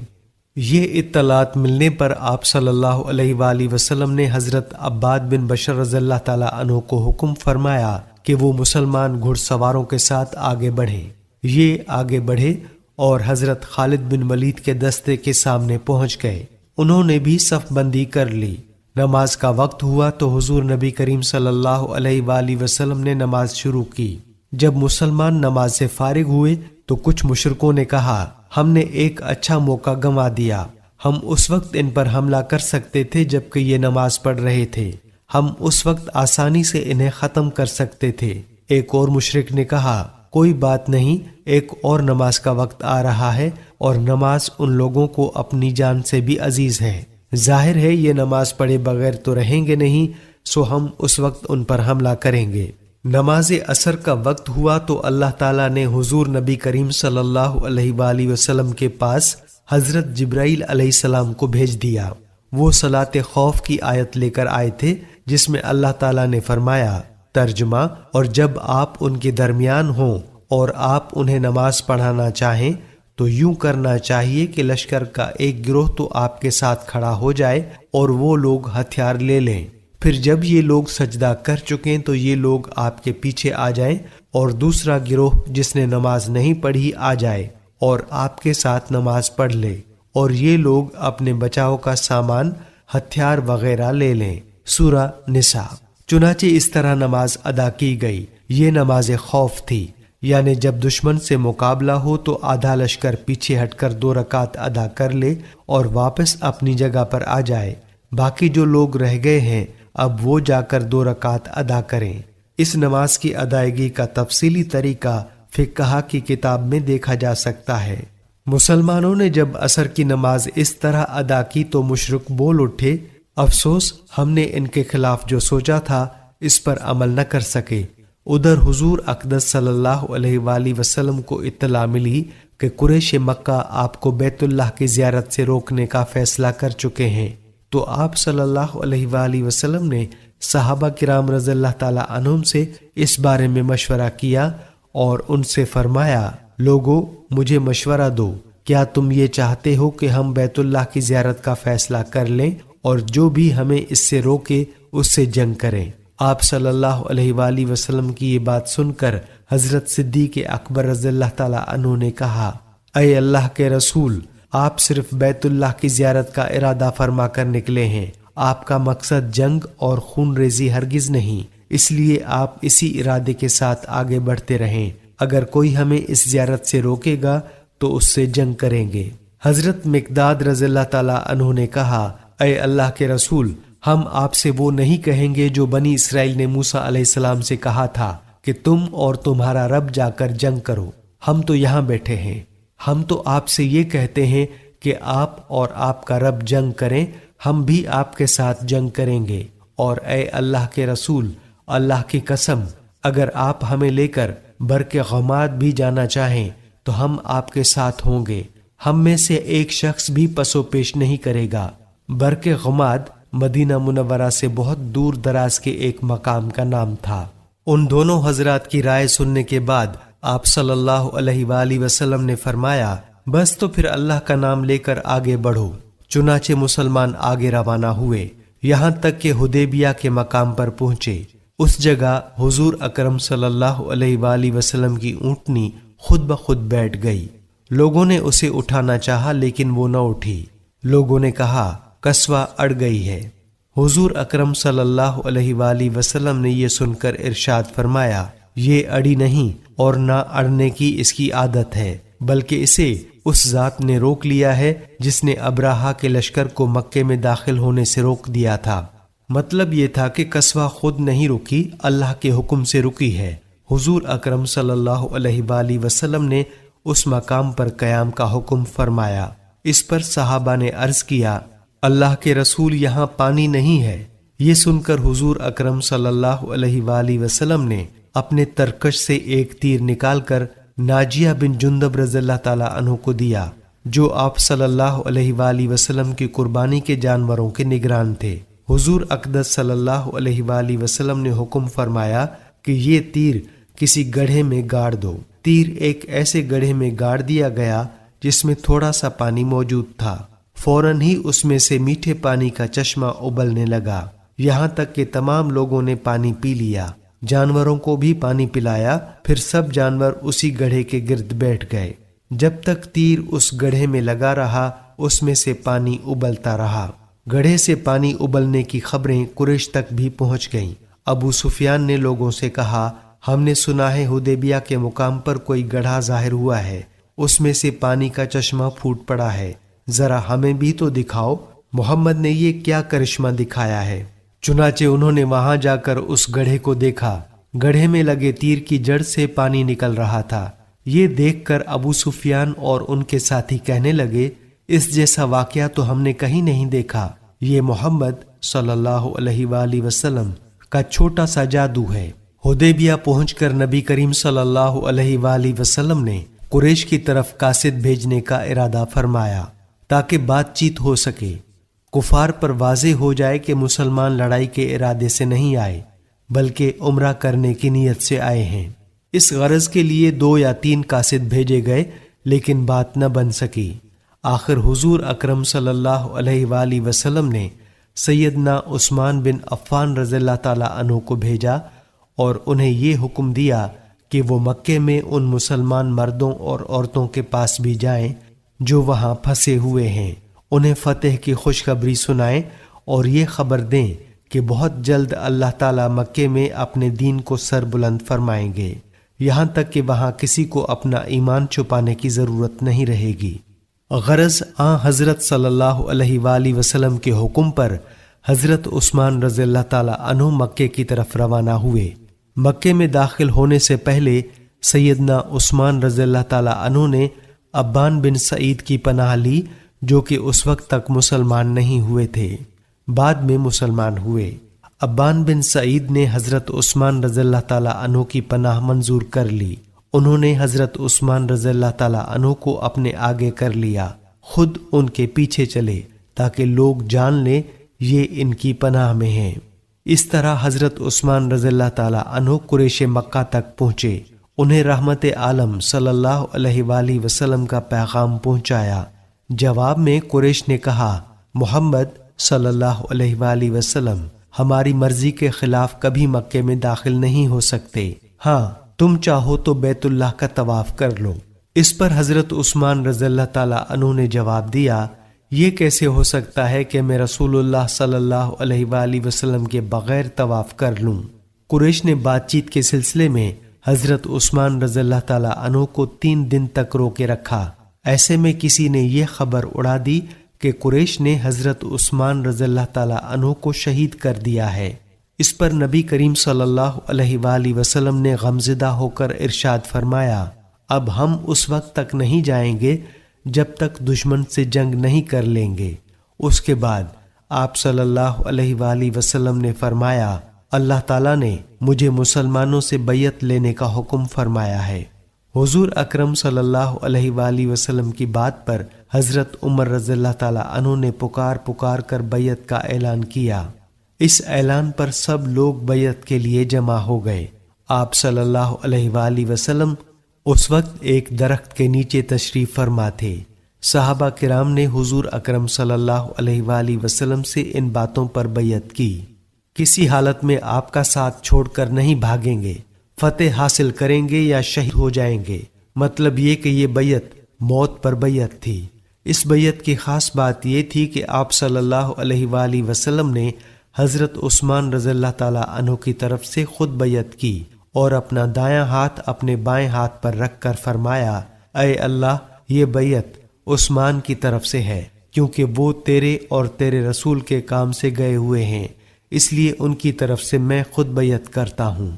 یہ اطلاعات ملنے پر آپ صلی اللہ علیہ وآلہ وسلم نے حضرت عباد بن بشر رضی اللہ تعالیٰ عنہ کو حکم فرمایا کہ وہ مسلمان گھڑ سواروں کے ساتھ آگے بڑھیں۔ یہ آگے بڑھے اور حضرت خالد بن ولید کے دستے کے سامنے پہنچ گئے۔ انہوں نے بھی صف بندی کر لی۔ نماز کا وقت ہوا تو حضور نبی کریم صلی اللہ علیہ وآلہ وسلم نے نماز شروع کی۔ جب مسلمان نماز سے فارغ ہوئے تو کچھ مشرکوں نے کہا، ہم نے ایک اچھا موقع گنوا دیا، ہم اس وقت ان پر حملہ کر سکتے تھے جبکہ یہ نماز پڑھ رہے تھے، ہم اس وقت آسانی سے انہیں ختم کر سکتے تھے۔ ایک اور مشرک نے کہا، کوئی بات نہیں، ایک اور نماز کا وقت آ رہا ہے اور نماز ان لوگوں کو اپنی جان سے بھی عزیز ہے، ظاہر ہے یہ نماز پڑھے بغیر تو رہیں گے نہیں، سو ہم اس وقت ان پر حملہ کریں گے۔ نماز عصر کا وقت ہوا تو اللہ تعالیٰ نے حضور نبی کریم صلی اللہ علیہ وآلہ وسلم کے پاس حضرت جبرائیل علیہ السلام کو بھیج دیا۔ وہ صلاۃ خوف کی آیت لے کر آئے تھے جس میں اللہ تعالیٰ نے فرمایا، ترجمہ، اور جب آپ ان کے درمیان ہوں اور آپ انہیں نماز پڑھانا چاہیں تو یوں کرنا چاہیے کہ لشکر کا ایک گروہ تو آپ کے ساتھ کھڑا ہو جائے اور وہ لوگ ہتھیار لے لیں، پھر جب یہ لوگ سجدہ کر چکیں تو یہ لوگ آپ کے پیچھے آ جائیں اور دوسرا گروہ جس نے نماز نہیں پڑھی آ جائے اور آپ کے ساتھ نماز پڑھ لے، اور یہ لوگ اپنے بچاؤ کا سامان ہتھیار وغیرہ لے لیں۔ سورہ نساء۔ چنانچہ اس طرح نماز ادا کی گئی۔ یہ نماز خوف تھی، یعنی جب دشمن سے مقابلہ ہو تو آدھا لشکر پیچھے ہٹ کر 2 رکعت ادا کر لے اور واپس اپنی جگہ پر آ جائے، باقی جو لوگ رہ گئے ہیں اب وہ جا کر 2 رکعت ادا کریں۔ اس نماز کی ادائیگی کا تفصیلی طریقہ فقہ کی کتاب میں دیکھا جا سکتا ہے۔ مسلمانوں نے جب عصر کی نماز اس طرح ادا کی تو مشرک بول اٹھے، افسوس ہم نے ان کے خلاف جو سوچا تھا اس پر عمل نہ کر سکے۔ ادھر حضور اقدس صلی اللہ علیہ وآلہ وسلم کو اطلاع ملی کہ قریش مکہ آپ کو بیت اللہ کی زیارت سے روکنے کا فیصلہ کر چکے ہیں، تو آپ صلی اللہ علیہ وآلہ وسلم نے صحابہ کرام رضی اللہ تعالی عنہم سے اس بارے میں مشورہ کیا اور ان سے فرمایا، لوگو مجھے مشورہ دو، کیا تم یہ چاہتے ہو کہ ہم بیت اللہ کی زیارت کا فیصلہ کر لیں اور جو بھی ہمیں اس سے روکے اس سے جنگ کریں؟ آپ صلی اللہ علیہ وآلہ وسلم کی یہ بات سن کر حضرت صدیق اکبر رضی اللہ تعالی عنہ نے کہا، اے اللہ کے رسول، آپ صرف بیت اللہ کی زیارت کا ارادہ فرما کر نکلے ہیں، آپ کا مقصد جنگ اور خون ریزی ہرگز نہیں، اس لیے آپ اسی ارادے کے ساتھ آگے بڑھتے رہیں، اگر کوئی ہمیں اس زیارت سے روکے گا تو اس سے جنگ کریں گے۔ حضرت مقداد رضی اللہ تعالی عنہ نے کہا، اے اللہ کے رسول، ہم آپ سے وہ نہیں کہیں گے جو بنی اسرائیل نے موسیٰ علیہ السلام سے کہا تھا کہ تم اور تمہارا رب جا کر جنگ کرو، ہم تو یہاں بیٹھے ہیں۔ ہم تو آپ سے یہ کہتے ہیں کہ آپ اور آپ کا رب جنگ کریں، ہم بھی آپ کے ساتھ جنگ کریں گے، اور اے اللہ کے رسول، اللہ کی قسم، اگر آپ ہمیں لے کر برق غماد بھی جانا چاہیں تو ہم آپ کے ساتھ ہوں گے، ہم میں سے ایک شخص بھی پسو پیش نہیں کرے گا۔ برق غماد مدینہ منورہ سے بہت دور دراز کے ایک مقام کا نام تھا۔ ان دونوں حضرات کی رائے سننے کے بعد آپ صلی اللہ علیہ وآلہ وسلم نے فرمایا، بس تو پھر اللہ کا نام لے کر آگے بڑھو۔ چنانچہ مسلمان آگے روانہ ہوئے، یہاں تک کہ حدیبیہ کے مقام پر پہنچے۔ اس جگہ حضور اکرم صلی اللہ علیہ وآلہ وسلم کی اونٹنی خود بخود بیٹھ گئی۔ لوگوں نے اسے اٹھانا چاہا لیکن وہ نہ اٹھی۔ لوگوں نے کہا، قصوہ اڑ گئی ہے۔ حضور اکرم صلی اللہ علیہ وآلہ وسلم نے یہ سن کر ارشاد فرمایا، یہ اڑی نہیں اور نہ اڑنے کی اس کی عادت ہے، بلکہ اسے اس ذات نے روک لیا ہے جس نے ابراہہ کے لشکر کو مکے میں داخل ہونے سے روک دیا تھا۔ مطلب یہ تھا کہ قصوہ خود نہیں رکی، اللہ کے حکم سے رکی ہے۔ حضور اکرم صلی اللہ علیہ وآلہ وسلم نے اس مقام پر قیام کا حکم فرمایا۔ اس پر صحابہ نے عرض کیا، اللہ کے رسول، یہاں پانی نہیں ہے۔ یہ سن کر حضور اکرم صلی اللہ علیہ وآلہ وسلم نے اپنے ترکش سے ایک تیر نکال کر ناجیہ بن جندب رضی اللہ تعالی عنہ کو دیا، جو آپ صلی اللہ علیہ وآلہ وسلم کی قربانی کے جانوروں کے نگران تھے۔ حضور اقدس صلی اللہ علیہ وآلہ وسلم نے حکم فرمایا کہ یہ تیر کسی گڑھے میں گاڑ دو۔ تیر ایک ایسے گڑھے میں گاڑ دیا گیا جس میں تھوڑا سا پانی موجود تھا۔ فوراً ہی اس میں سے میٹھے پانی کا چشمہ ابلنے لگا، یہاں تک کہ تمام لوگوں نے پانی پی لیا۔ جانوروں کو بھی پانی پلایا، پھر سب جانور اسی گڑھے کے گرد بیٹھ گئے۔ جب تک تیر اس گڑھے میں لگا رہا اس میں سے پانی ابلتا رہا۔ گڑھے سے پانی ابلنے کی خبریں قریش تک بھی پہنچ گئیں۔ ابو سفیان نے لوگوں سے کہا، ہم نے سنا ہے حدیبیہ کے مقام پر کوئی گڑھا ظاہر ہوا ہے، اس میں سے پانی کا چشمہ پھوٹ پڑا ہے، ذرا ہمیں بھی تو دکھاؤ، محمد نے یہ کیا کرشمہ دکھایا ہے؟ چنانچہ انہوں نے وہاں جا کر اس گڑھے کو دیکھا، گڑھے میں لگے تیر کی جڑ سے پانی نکل رہا تھا۔ یہ دیکھ کر ابو سفیان اور ان کے ساتھی کہنے لگے، اس جیسا واقعہ تو ہم نے کہیں نہیں دیکھا، یہ محمد صلی اللہ علیہ وآلہ وسلم کا چھوٹا سا جادو ہے۔ حدیبیہ پہنچ کر نبی کریم صلی اللہ علیہ وآلہ وسلم نے قریش کی طرف قاصد بھیجنے کا ارادہ فرمایا تاکہ بات چیت ہو سکے، کفار پر واضح ہو جائے کہ مسلمان لڑائی کے ارادے سے نہیں آئے بلکہ عمرہ کرنے کی نیت سے آئے ہیں۔ اس غرض کے لیے 2 یا 3 قاصد بھیجے گئے لیکن بات نہ بن سکی۔ آخر حضور اکرم صلی اللہ علیہ وآلہ وسلم نے سیدنا عثمان بن عفان رضی اللہ تعالی عنہ کو بھیجا اور انہیں یہ حکم دیا کہ وہ مکے میں ان مسلمان مردوں اور عورتوں کے پاس بھی جائیں جو وہاں پھنسے ہوئے ہیں، انہیں فتح کی خوشخبری سنائیں اور یہ خبر دیں کہ بہت جلد اللہ تعالیٰ مکے میں اپنے دین کو سر بلند فرمائیں گے، یہاں تک کہ وہاں کسی کو اپنا ایمان چھپانے کی ضرورت نہیں رہے گی۔ غرض حضرت صلی اللہ علیہ وآلہ وسلم کے حکم پر حضرت عثمان رضی اللہ تعالی عنہ مکے کی طرف روانہ ہوئے۔ مکے میں داخل ہونے سے پہلے سیدنا عثمان رضی اللہ تعالی عنہ نے ابان بن سعید کی پناہ لی، جو کہ اس وقت تک مسلمان نہیں ہوئے تھے، بعد میں مسلمان ہوئے۔ ابان بن سعید نے حضرت عثمان رضی اللہ تعالی عنہ کی پناہ منظور کر لی۔ انہوں نے حضرت عثمان رضی اللہ تعالی عنہ کو اپنے آگے کر لیا، خود ان کے پیچھے چلے تاکہ لوگ جان لیں یہ ان کی پناہ میں ہیں۔ اس طرح حضرت عثمان رضی اللہ تعالی عنہ قریش مکہ تک پہنچے، انہیں رحمت عالم صلی اللہ علیہ وآلہ وسلم کا پیغام پہنچایا۔ جواب میں قریش نے کہا، محمد صلی اللہ علیہ وآلہ وسلم ہماری مرضی کے خلاف کبھی مکے میں داخل نہیں ہو سکتے، ہاں تم چاہو تو بیت اللہ کا طواف کر لو۔ اس پر حضرت عثمان رضی اللہ تعالی عنہ نے جواب دیا، یہ کیسے ہو سکتا ہے کہ میں رسول اللہ صلی اللہ علیہ وآلہ وسلم کے بغیر طواف کر لوں؟ قریش نے بات چیت کے سلسلے میں حضرت عثمان رضی اللہ تعالی عنہ کو 3 دن تک روکے رکھا۔ ایسے میں کسی نے یہ خبر اڑا دی کہ قریش نے حضرت عثمان رضی اللہ تعالی عنہ کو شہید کر دیا ہے۔ اس پر نبی کریم صلی اللہ علیہ وآلہ وسلم نے غمزدہ ہو کر ارشاد فرمایا، اب ہم اس وقت تک نہیں جائیں گے جب تک دشمن سے جنگ نہیں کر لیں گے۔ اس کے بعد آپ صلی اللہ علیہ وآلہ وسلم نے فرمایا، اللہ تعالیٰ نے مجھے مسلمانوں سے بیعت لینے کا حکم فرمایا ہے۔ حضور اکرم صلی اللہ علیہ وآلہ وسلم کی بات پر حضرت عمر رضی اللہ تعالی عنہ نے پکار کر بیعت کا اعلان کیا۔ اس اعلان پر سب لوگ بیعت کے لیے جمع ہو گئے۔ آپ صلی اللہ علیہ وآلہ وسلم اس وقت ایک درخت کے نیچے تشریف فرما تھے۔ صحابہ کرام نے حضور اکرم صلی اللہ علیہ وآلہ وسلم سے ان باتوں پر بیعت کی۔ کسی حالت میں آپ کا ساتھ چھوڑ کر نہیں بھاگیں گے، فتح حاصل کریں گے یا شہید ہو جائیں گے۔ مطلب یہ کہ یہ بیعت موت پر بیعت تھی۔ اس بیعت کی خاص بات یہ تھی کہ آپ صلی اللہ علیہ وآلہ وسلم نے حضرت عثمان رضی اللہ تعالی عنہ کی طرف سے خود بیعت کی اور اپنا دایاں ہاتھ اپنے بائیں ہاتھ پر رکھ کر فرمایا، اے اللہ، یہ بیعت عثمان کی طرف سے ہے، کیونکہ وہ تیرے اور تیرے رسول کے کام سے گئے ہوئے ہیں، اس لیے ان کی طرف سے میں خود بیعت کرتا ہوں۔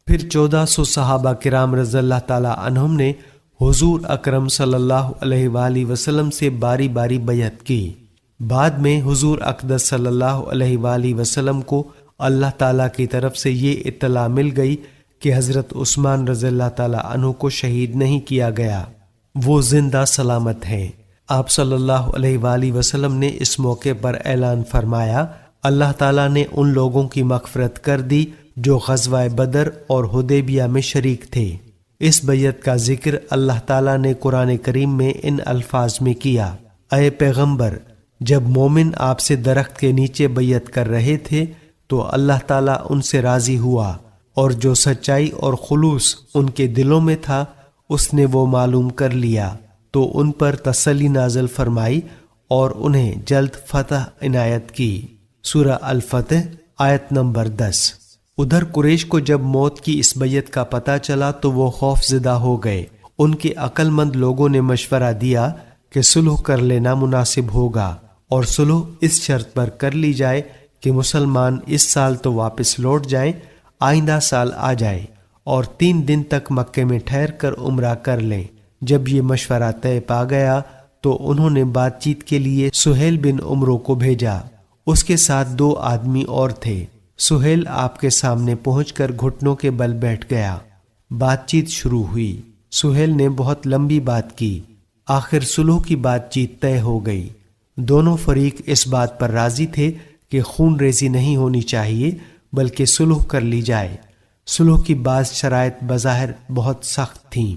پھر 1400 صحابہ کرام رضی اللہ تعالی عنہم نے حضور اکرم صلی اللہ علیہ وآلہ وسلم سے باری باری بیعت کی۔ بعد میں حضور اقدس صلی اللہ علیہ وآلہ وسلم کو اللہ تعالیٰ کی طرف سے یہ اطلاع مل گئی کہ حضرت عثمان رضی اللہ تعالی عنہ کو شہید نہیں کیا گیا، وہ زندہ سلامت ہیں۔ آپ صلی اللہ علیہ وآلہ وسلم نے اس موقع پر اعلان فرمایا، اللہ تعالیٰ نے ان لوگوں کی مغفرت کر دی جو غزوہ بدر اور حدیبیہ میں شریک تھے۔ اس بیعت کا ذکر اللہ تعالیٰ نے قرآن کریم میں ان الفاظ میں کیا، اے پیغمبر، جب مومن آپ سے درخت کے نیچے بیعت کر رہے تھے تو اللہ تعالیٰ ان سے راضی ہوا، اور جو سچائی اور خلوص ان کے دلوں میں تھا اس نے وہ معلوم کر لیا، تو ان پر تسلی نازل فرمائی اور انہیں جلد فتح عنایت کی۔ سورہ الفتح آیت نمبر 10۔ ادھر قریش کو جب موت کی اس بیعت کا پتہ چلا تو وہ خوف زدہ ہو گئے۔ ان کے عقل مند لوگوں نے مشورہ دیا کہ صلح کر لینا مناسب ہوگا، اور صلح اس شرط پر کر لی جائے کہ مسلمان اس سال تو واپس لوٹ جائیں، آئندہ سال آ جائیں اور 3 دن تک مکے میں ٹھہر کر عمرہ کر لیں۔ جب یہ مشورہ طے پا گیا تو انہوں نے بات چیت کے لیے سہیل بن عمرو کو بھیجا۔ اس کے ساتھ 2 آدمی اور تھے۔ سہیل آپ کے سامنے پہنچ کر گھٹنوں کے بل بیٹھ گیا۔ بات چیت شروع ہوئی۔ سہیل نے بہت لمبی بات کی۔ آخر صلح کی بات چیت طے ہو گئی۔ دونوں فریق اس بات پر راضی تھے کہ خون ریزی نہیں ہونی چاہیے بلکہ صلح کر لی جائے۔ صلح کی بعض شرائط بظاہر بہت سخت تھیں۔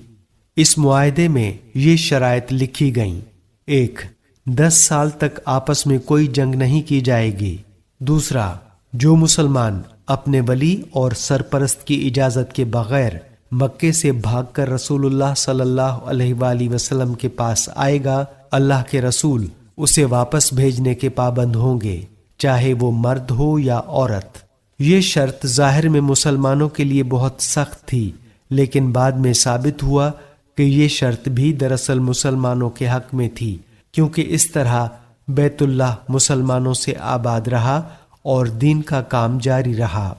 اس معاہدے میں یہ شرائط لکھی گئیں: 1. 10 سال تک آپس میں کوئی جنگ نہیں کی جائے گی۔ 2. جو مسلمان اپنے ولی اور سرپرست کی اجازت کے بغیر مکے سے بھاگ کر رسول اللہ صلی اللہ علیہ وآلہ وسلم کے پاس آئے گا، اللہ کے رسول اسے واپس بھیجنے کے پابند ہوں گے، چاہے وہ مرد ہو یا عورت۔ یہ شرط ظاہر میں مسلمانوں کے لیے بہت سخت تھی، لیکن بعد میں ثابت ہوا کہ یہ شرط بھی دراصل مسلمانوں کے حق میں تھی، کیونکہ اس طرح بیت اللہ مسلمانوں سے آباد رہا اور دین کا کام جاری رہا۔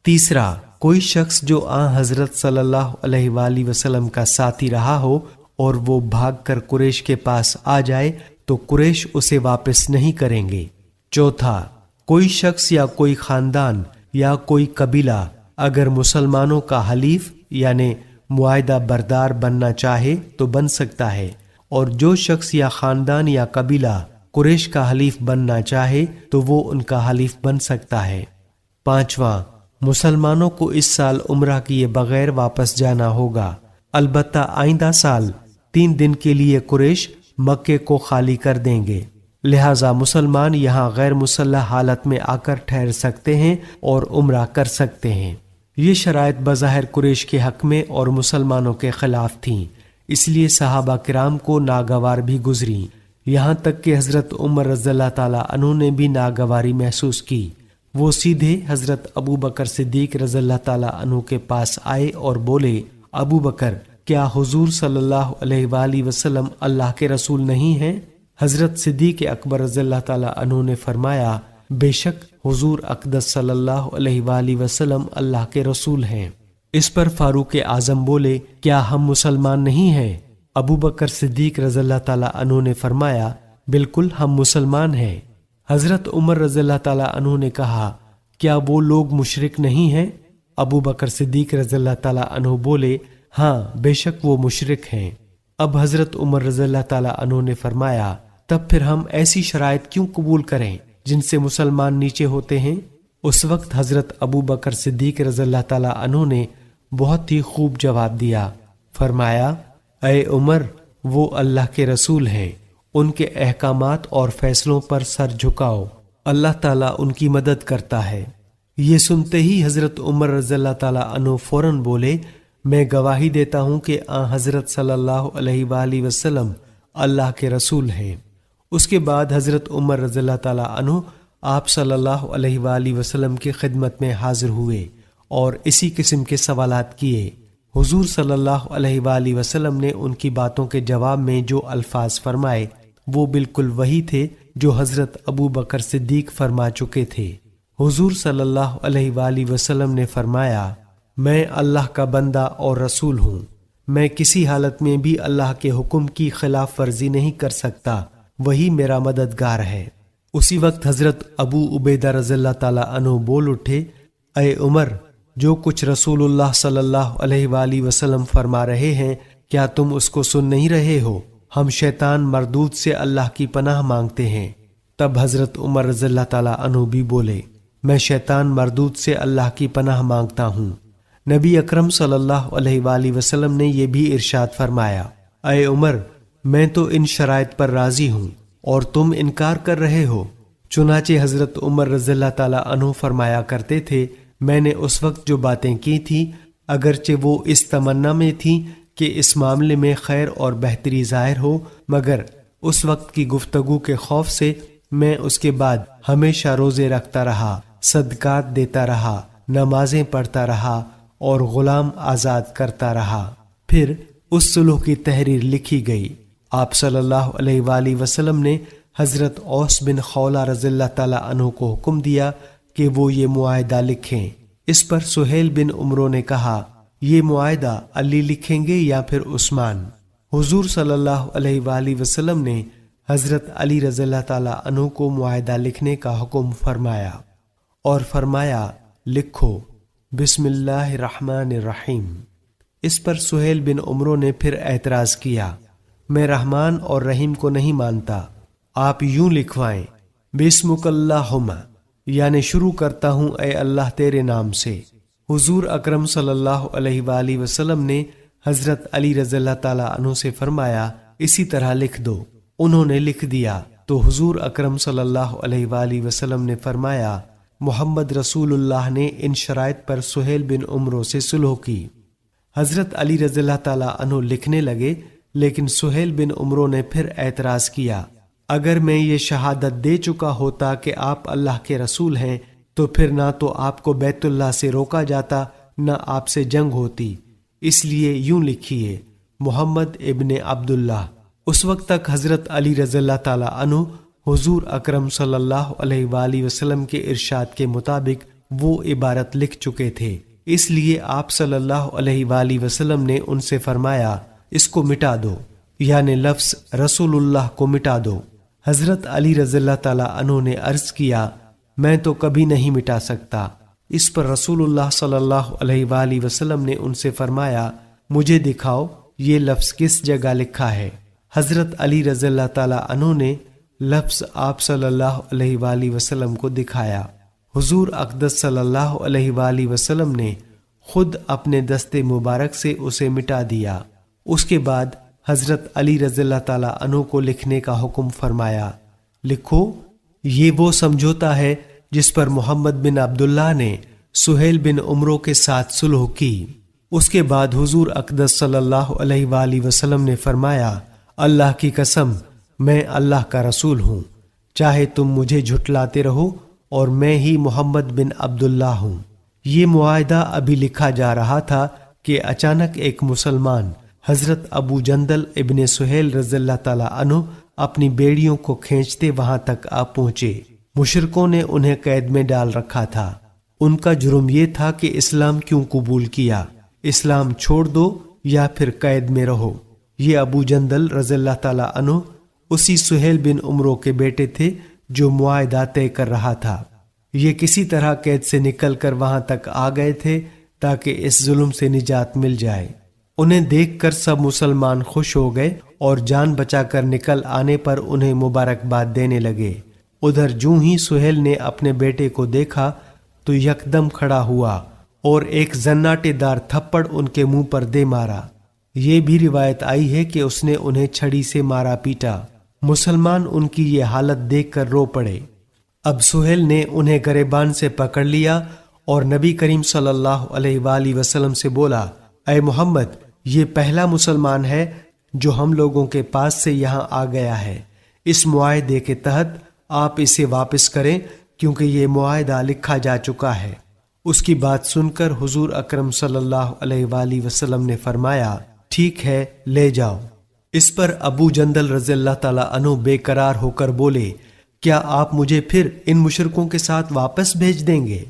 3. کوئی شخص جو حضرت صلی اللہ علیہ وآلہ وسلم کا ساتھی رہا ہو اور وہ بھاگ کر قریش کے پاس آ جائے تو قریش اسے واپس نہیں کریں گے۔ چوتھا، کوئی شخص یا کوئی خاندان یا کوئی قبیلہ اگر مسلمانوں کا حلیف یعنی معاہدہ بردار بننا چاہے تو بن سکتا ہے، اور جو شخص یا خاندان یا قبیلہ قریش کا حلیف بننا چاہے تو وہ ان کا حلیف بن سکتا ہے۔ پانچواں، مسلمانوں کو اس سال عمرہ کیے بغیر واپس جانا ہوگا، البتہ آئندہ سال 3 دن کے لیے قریش مکے کو خالی کر دیں گے، لہٰذا مسلمان یہاں غیر مسلح حالت میں آ کر ٹھہر سکتے ہیں اور عمرہ کر سکتے ہیں۔ یہ شرائط بظاہر قریش کے حق میں اور مسلمانوں کے خلاف تھیں، اس لیے صحابہ کرام کو ناگوار بھی گزری، یہاں تک کہ حضرت عمر رضی اللہ تعالیٰ عنہ نے بھی ناگواری محسوس کی۔ وہ سیدھے حضرت ابو بکر صدیق رضی اللہ تعالیٰ عنہ کے پاس آئے اور بولے، ابو بکر، کیا حضور صلی اللہ علیہ وآلہ وسلم اللہ کے رسول نہیں ہیں؟ حضرت صدیق اکبر رضی اللہ تعالیٰ عنہ نے فرمایا، بے شک حضور اقدس صلی اللہ علیہ وآلہ وسلم اللہ کے رسول ہیں۔ اس پر فاروق اعظم بولے، کیا ہم مسلمان نہیں ہیں؟ ابو بکر صدیق رضی اللہ تعالیٰ عنہ نے فرمایا، بالکل ہم مسلمان ہیں۔ حضرت عمر رضی اللہ تعالیٰ عنہ نے کہا، کیا وہ لوگ مشرک نہیں ہیں؟ ابو بکر صدیق رضی اللہ تعالیٰ عنہ بولے، ہاں بے شک وہ مشرک ہیں۔ اب حضرت عمر رضی اللہ تعالیٰ عنہ نے فرمایا، تب پھر ہم ایسی شرائط کیوں قبول کریں جن سے مسلمان نیچے ہوتے ہیں؟ اس وقت حضرت ابو بکر صدیق رضی اللہ تعالیٰ عنہ نے بہت ہی خوب جواب دیا، فرمایا، اے عمر، وہ اللہ کے رسول ہیں، ان کے احکامات اور فیصلوں پر سر جھکاؤ، اللہ تعالیٰ ان کی مدد کرتا ہے۔ یہ سنتے ہی حضرت عمر رضی اللہ تعالیٰ عنہ فوراً بولے، میں گواہی دیتا ہوں کہ حضرت صلی اللہ علیہ وآلہ وسلم اللہ کے رسول ہیں۔ اس کے بعد حضرت عمر رضی اللہ تعالیٰ عنہ آپ صلی اللہ علیہ وآلہ وسلم کی خدمت میں حاضر ہوئے اور اسی قسم کے سوالات کیے۔ حضور صلی اللہ علیہ وآلہ وسلم نے ان کی باتوں کے جواب میں جو الفاظ فرمائے وہ بالکل وہی تھے جو حضرت ابو بکر صدیق فرما چکے تھے۔ حضور صلی اللہ علیہ وآلہ وسلم نے فرمایا، میں اللہ کا بندہ اور رسول ہوں، میں کسی حالت میں بھی اللہ کے حکم کی خلاف ورزی نہیں کر سکتا، وہی میرا مددگار ہے۔ اسی وقت حضرت ابو عبیدہ رضی اللہ تعالیٰ عنہ بول اٹھے، اے عمر، جو کچھ رسول اللہ صلی اللہ علیہ وآلہ وسلم فرما رہے ہیں کیا تم اس کو سن نہیں رہے ہو؟ ہم شیطان مردود سے اللہ کی پناہ مانگتے ہیں۔ تب حضرت عمر رضی اللہ تعالیٰ عنہ بھی بولے، میں شیطان مردود سے اللہ کی پناہ مانگتا ہوں۔ نبی اکرم صلی اللہ علیہ وآلہ وسلم نے یہ بھی ارشاد فرمایا، اے عمر، میں تو ان شرائط پر راضی ہوں اور تم انکار کر رہے ہو۔ چنانچہ حضرت عمر رضی اللہ تعالیٰ عنہ فرمایا کرتے تھے، میں نے اس وقت جو باتیں کی تھیں اگرچہ وہ اس تمنا میں تھیں کہ اس معاملے میں خیر اور بہتری ظاہر ہو، مگر اس وقت کی گفتگو کے خوف سے میں اس کے بعد ہمیشہ روزے رکھتا رہا، صدقات دیتا رہا، نمازیں پڑھتا رہا اور غلام آزاد کرتا رہا۔ پھر اس صلح کی تحریر لکھی گئی۔ آپ صلی اللہ علیہ وآلہ وسلم نے حضرت اوس بن خولہ رضی اللہ تعالیٰ عنہ کو حکم دیا کہ وہ یہ معاہدہ لکھیں۔ اس پر سہیل بن عمرو نے کہا، یہ معاہدہ علی لکھیں گے یا پھر عثمان؟ حضور صلی اللہ علیہ وآلہ وسلم نے حضرت علی رضی اللہ تعالیٰ عنہ کو معاہدہ لکھنے کا حکم فرمایا اور فرمایا، لکھو بسم اللہ الرحمن الرحیم۔ اس پر سہیل بن عمرو نے پھر اعتراض کیا، میں رحمان اور رحیم کو نہیں مانتا، آپ یوں لکھوائیں، بسمک اللہم، یعنی شروع کرتا ہوں اے اللہ تیرے نام سے۔ حضور اکرم صلی اللہ علیہ وآلہ وسلم نے حضرت علی رضی اللہ تعالیٰ عنہ سے فرمایا، اسی طرح لکھ دو۔ انہوں نے لکھ دیا تو حضور اکرم صلی اللہ علیہ وآلہ وسلم نے فرمایا، محمد رسول اللہ نے ان شرائط پر سہیل بن عمرو سے صلح کی۔ حضرت علی رضی اللہ تعالیٰ عنہ لکھنے لگے، لیکن سہیل بن عمرو نے پھر اعتراض کیا، اگر میں یہ شہادت دے چکا ہوتا کہ آپ اللہ کے رسول ہیں تو پھر نہ تو آپ کو بیت اللہ سے روکا جاتا نہ آپ سے جنگ ہوتی، اس لیے یوں لکھیے، محمد ابن عبداللہ۔ اس وقت تک حضرت علی رضی اللہ تعالیٰ عنہ حضور اکرم صلی اللہ علیہ وآلہ وسلم کے ارشاد کے مطابق وہ عبارت لکھ چکے تھے، اس لیے آپ صلی اللہ علیہ وآلہ وسلم نے ان سے فرمایا اس کو مٹا دو، یعنی لفظ رسول اللہ کو مٹا دو۔ حضرت علی رضی اللہ تعالی عنہ نے عرض کیا میں تو کبھی نہیں مٹا سکتا۔ اس پر رسول اللہ صلی اللہ علیہ وآلہ وسلم نے ان سے فرمایا مجھے دکھاؤ یہ لفظ کس جگہ لکھا ہے۔ حضرت علی رضی اللہ تعالی عنہ نے لفظ آپ صلی اللہ علیہ وآلہ وسلم کو دکھایا۔ حضور اقدس صلی اللہ علیہ وآلہ وسلم نے خود اپنے دست مبارک سے اسے مٹا دیا۔ اس کے بعد حضرت علی رضی اللہ تعالی عنہ کو لکھنے کا حکم فرمایا، لکھو یہ وہ سمجھوتا ہے جس پر محمد بن عبداللہ نے سہیل بن عمرو کے ساتھ صلح کی۔ اس کے بعد حضور اقدس صلی اللہ علیہ وآلہ وسلم نے فرمایا اللہ کی قسم میں اللہ کا رسول ہوں، چاہے تم مجھے جھٹلاتے رہو اور میں ہی محمد بن عبداللہ ہوں۔ یہ معاہدہ ابھی لکھا جا رہا تھا کہ اچانک ایک مسلمان حضرت ابو جندل ابن سہیل رضی اللہ تعالی عنہ اپنی بیڑیوں کو کھینچتے وہاں تک آ پہنچے۔ مشرکوں نے انہیں قید میں ڈال رکھا تھا۔ ان کا جرم یہ تھا کہ اسلام کیوں قبول کیا، اسلام چھوڑ دو یا پھر قید میں رہو۔ یہ ابو جندل رضی اللہ تعالی عنہ اسی سہیل بن عمرو کے بیٹے تھے جو معاہدہ طے کر رہا تھا۔ یہ کسی طرح قید سے نکل کر وہاں تک آ گئے تھے تاکہ اس ظلم سے نجات مل جائے۔ انہیں دیکھ کر سب مسلمان خوش ہو گئے اور جان بچا کر نکل آنے پر انہیں مبارکباد دینے لگے۔ ادھر جوں ہی سہیل نے اپنے بیٹے کو دیکھا تو یکدم کھڑا ہوا اور ایک زناٹے دار تھپڑ ان کے منہ پر دے مارا۔ یہ بھی روایت آئی ہے کہ اس نے انہیں چھڑی سے مارا پیٹا۔ مسلمان ان کی یہ حالت دیکھ کر رو پڑے۔ اب سہیل نے انہیں گریبان سے پکڑ لیا اور نبی کریم صلی اللہ علیہ وآلہ وسلم سے بولا اے محمد یہ پہلا مسلمان ہے جو ہم لوگوں کے پاس سے یہاں آ گیا ہے، اس معاہدے کے تحت آپ اسے واپس کریں کیونکہ یہ معاہدہ لکھا جا چکا ہے۔ اس کی بات سن کر حضور اکرم صلی اللہ علیہ وآلہ وسلم نے فرمایا ٹھیک ہے لے جاؤ۔ اس پر ابو جندل رضی اللہ تعالی عنہ بے قرار ہو کر بولے کیا آپ مجھے پھر ان مشرکوں کے ساتھ واپس بھیج دیں گے؟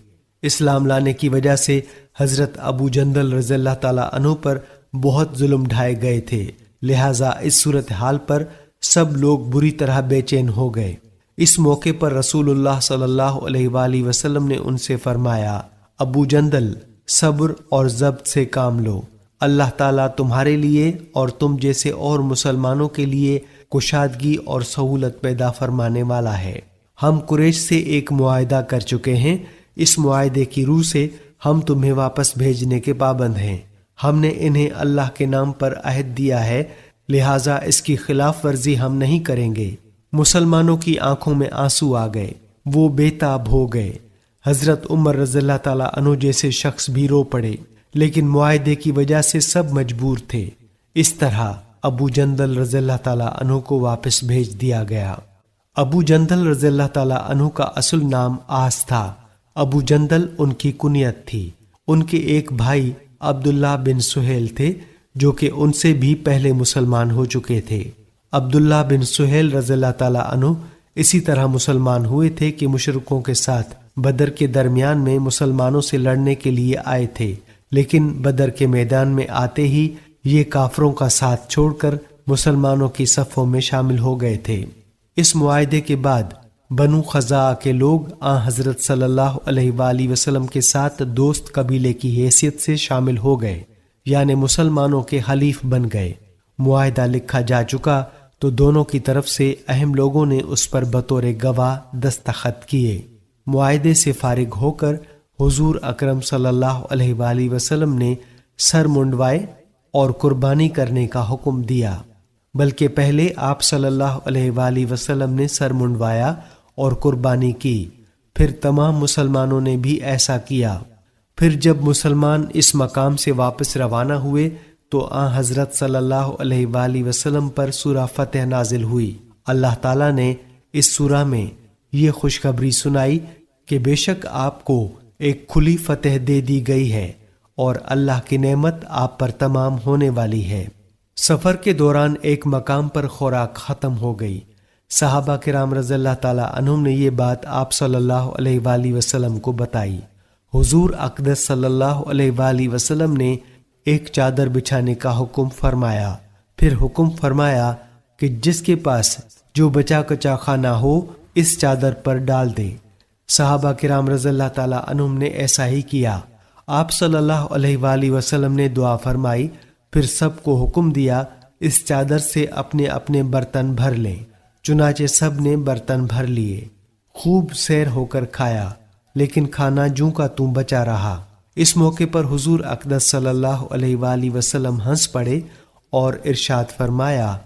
اسلام لانے کی وجہ سے حضرت ابو جندل رضی اللہ تعالی عنہ پر بہت ظلم ڈھائے گئے تھے، لہٰذا اس صورتحال پر سب لوگ بری طرح بے چین ہو گئے۔ اس موقع پر رسول اللہ صلی اللہ علیہ وآلہ وسلم نے ان سے فرمایا ابو جندل صبر اور ضبط سے کام لو، اللہ تعالیٰ تمہارے لیے اور تم جیسے اور مسلمانوں کے لیے کشادگی اور سہولت پیدا فرمانے والا ہے۔ ہم قریش سے ایک معاہدہ کر چکے ہیں، اس معاہدے کی روح سے ہم تمہیں واپس بھیجنے کے پابند ہیں۔ ہم نے انہیں اللہ کے نام پر عہد دیا ہے، لہٰذا اس کی خلاف ورزی ہم نہیں کریں گے۔ مسلمانوں کی آنکھوں میں آنسو آ گئے، وہ بے تاب ہو گئے۔ حضرت عمر رضی اللہ تعالیٰ عنہ جیسے شخص بھی رو پڑے، لیکن معاہدے کی وجہ سے سب مجبور تھے۔ اس طرح ابو جندل رضی اللہ تعالیٰ عنہ کو واپس بھیج دیا گیا۔ ابو جندل رضی اللہ تعالیٰ عنہ کا اصل نام آس تھا، ابو جندل ان کی کنیت تھی۔ ان کے ایک بھائی عبداللہ بن سہیل تھے جو کہ ان سے بھی پہلے مسلمان ہو چکے تھے۔ عبداللہ بن سہیل رضی اللہ تعالیٰ عنہ اسی طرح مسلمان ہوئے تھے کہ مشرکوں کے ساتھ بدر کے درمیان میں مسلمانوں سے لڑنے کے لیے آئے تھے، لیکن بدر کے میدان میں آتے ہی یہ کافروں کا ساتھ چھوڑ کر مسلمانوں کی صفوں میں شامل ہو گئے تھے۔ اس معاہدے کے بعد بنو خزاعہ کے لوگ حضرت صلی اللہ علیہ وآلہ وسلم کے ساتھ دوست قبیلے کی حیثیت سے شامل ہو گئے، یعنی مسلمانوں کے حلیف بن گئے۔ معاہدہ لکھا جا چکا تو دونوں کی طرف سے اہم لوگوں نے اس پر بطور گواہ دستخط کیے۔ معاہدے سے فارغ ہو کر حضور اکرم صلی اللہ علیہ وآلہ وسلم نے سر منڈوائے اور قربانی کرنے کا حکم دیا، بلکہ پہلے آپ صلی اللہ علیہ وآلہ وسلم نے سر منڈوایا اور قربانی کی، پھر تمام مسلمانوں نے بھی ایسا کیا۔ پھر جب مسلمان اس مقام سے واپس روانہ ہوئے تو حضرت صلی اللہ علیہ وآلہ وسلم پر سورہ فتح نازل ہوئی۔ اللہ تعالیٰ نے اس سورہ میں یہ خوشخبری سنائی کہ بے شک آپ کو ایک کھلی فتح دے دی گئی ہے اور اللہ کی نعمت آپ پر تمام ہونے والی ہے۔ سفر کے دوران ایک مقام پر خوراک ختم ہو گئی۔ صحابہ کرام رضی اللہ تعالی عنہم نے یہ بات آپ صلی اللہ علیہ وآلہ وسلم کو بتائی۔ حضور اقدس صلی اللہ علیہ وآلہ وسلم نے ایک چادر بچھانے کا حکم فرمایا، پھر حکم فرمایا کہ جس کے پاس جو بچا کچا کھانا ہو اس چادر پر ڈال دے۔ صحابہ کرام رضی اللہ تعالیٰ عنہم نے ایسا ہی کیا۔ آپ صلی اللہ علیہ وآلہ وسلم نے دعا فرمائی، پھر سب کو حکم دیا اس چادر سے اپنے اپنے برتن بھر لیں۔ چنانچہ سب نے برتن بھر لیے، خوب سیر ہو کر کھایا، لیکن کھانا جوں کا توں بچا رہا۔ اس موقع پر حضور اقدس صلی اللہ علیہ وآلہ وسلم ہنس پڑے اور ارشاد فرمایا،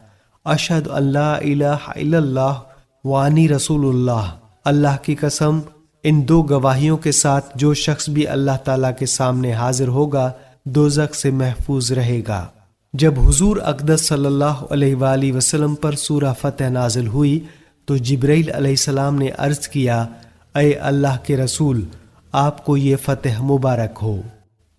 اشہد ان لا الہ الا اللہ وانی رسول اللہ۔ اللہ کی قسم، ان دو گواہیوں کے ساتھ جو شخص بھی اللہ تعالیٰ کے سامنے حاضر ہوگا دوزخ سے محفوظ رہے گا۔ جب حضور اقدس صلی اللہ علیہ وآلہ وسلم پر سورہ فتح نازل ہوئی تو جبرائیل علیہ السلام نے عرض کیا، اے اللہ کے رسول، آپ کو یہ فتح مبارک ہو۔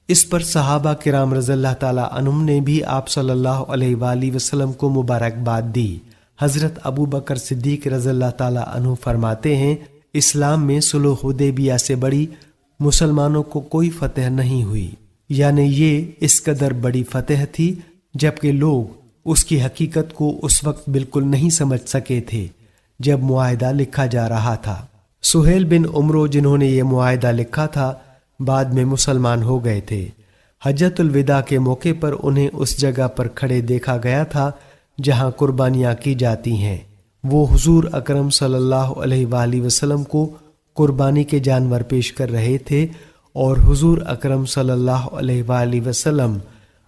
اس پر صحابہ کرام رضی اللہ تعالیٰ عنہم نے بھی آپ صلی اللہ علیہ وآلہ وسلم کو مبارکباد دی۔ حضرت ابو بکر صدیق رضی اللہ تعالیٰ عنہ فرماتے ہیں، اسلام میں صلح حدیبیہ سے بڑی مسلمانوں کو کوئی فتح نہیں ہوئی، یعنی یہ اس قدر بڑی فتح تھی جبکہ لوگ اس کی حقیقت کو اس وقت بالکل نہیں سمجھ سکے تھے جب معاہدہ لکھا جا رہا تھا۔ سہیل بن عمرو جنہوں نے یہ معاہدہ لکھا تھا بعد میں مسلمان ہو گئے تھے۔ حجۃ الوداع کے موقع پر انہیں اس جگہ پر کھڑے دیکھا گیا تھا جہاں قربانیاں کی جاتی ہیں۔ وہ حضور اکرم صلی اللہ علیہ وآلہ وسلم کو قربانی کے جانور پیش کر رہے تھے اور حضور اکرم صلی اللہ علیہ وآلہ وسلم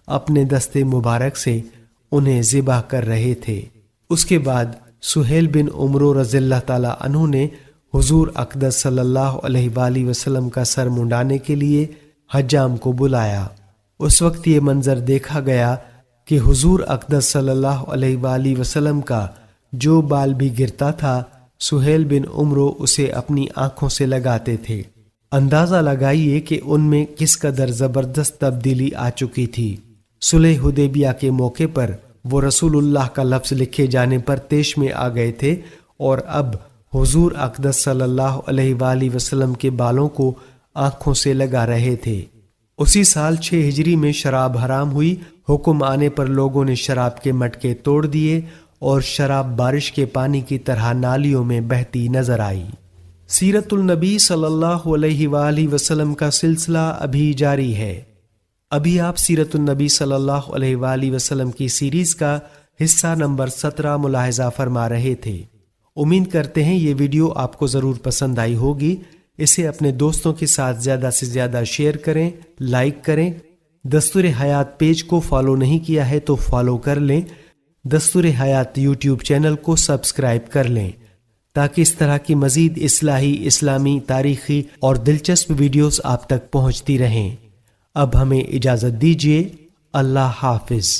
اپنے دست مبارک سے انہیں ذبح کر رہے تھے۔ اس کے بعد سہیل بن عمرو رضی اللہ تعالیٰ عنہ نے حضور اقدس صلی اللہ علیہ وآلہ وسلم کا سر منڈانے کے لیے حجام کو بلایا۔ اس وقت یہ منظر دیکھا گیا کہ حضور اقدس صلی اللہ علیہ وآلہ وسلم کا جو بال بھی گرتا تھا سہیل بن عمرو اسے اپنی آنکھوں سے لگاتے تھے۔ اندازہ لگائیے کہ ان میں کس قدر زبردست تبدیلی آ چکی تھی۔ صلح حدیبیہ کے موقع پر وہ رسول اللہ کا لفظ لکھے جانے پر طیش میں آ گئے تھے اور اب حضور اقدس صلی اللہ علیہ وآلہ وسلم کے بالوں کو آنکھوں سے لگا رہے تھے۔ اسی سال 6 ہجری میں شراب حرام ہوئی۔ حکم آنے پر لوگوں نے شراب کے مٹکے توڑ دیے اور شراب بارش کے پانی کی طرح نالیوں میں بہتی نظر آئی۔ سیرت النبی صلی اللہ علیہ وآلہ وسلم کا سلسلہ ابھی جاری ہے۔ ابھی آپ سیرت النبی صلی اللہ علیہ وآلہ وسلم کی سیریز کا حصہ نمبر 17 ملاحظہ فرما رہے تھے۔ امید کرتے ہیں یہ ویڈیو آپ کو ضرور پسند آئی ہوگی۔ اسے اپنے دوستوں کے ساتھ زیادہ سے زیادہ شیئر کریں، لائک کریں۔ دستور حیات پیج کو فالو نہیں کیا ہے تو فالو کر لیں۔ دستور حیات یوٹیوب چینل کو سبسکرائب کر لیں تاکہ اس طرح کی مزید اصلاحی، اسلامی، تاریخی اور دلچسپ ویڈیوز آپ تک پہنچتی رہیں۔ اب ہمیں اجازت دیجیے۔ اللہ حافظ۔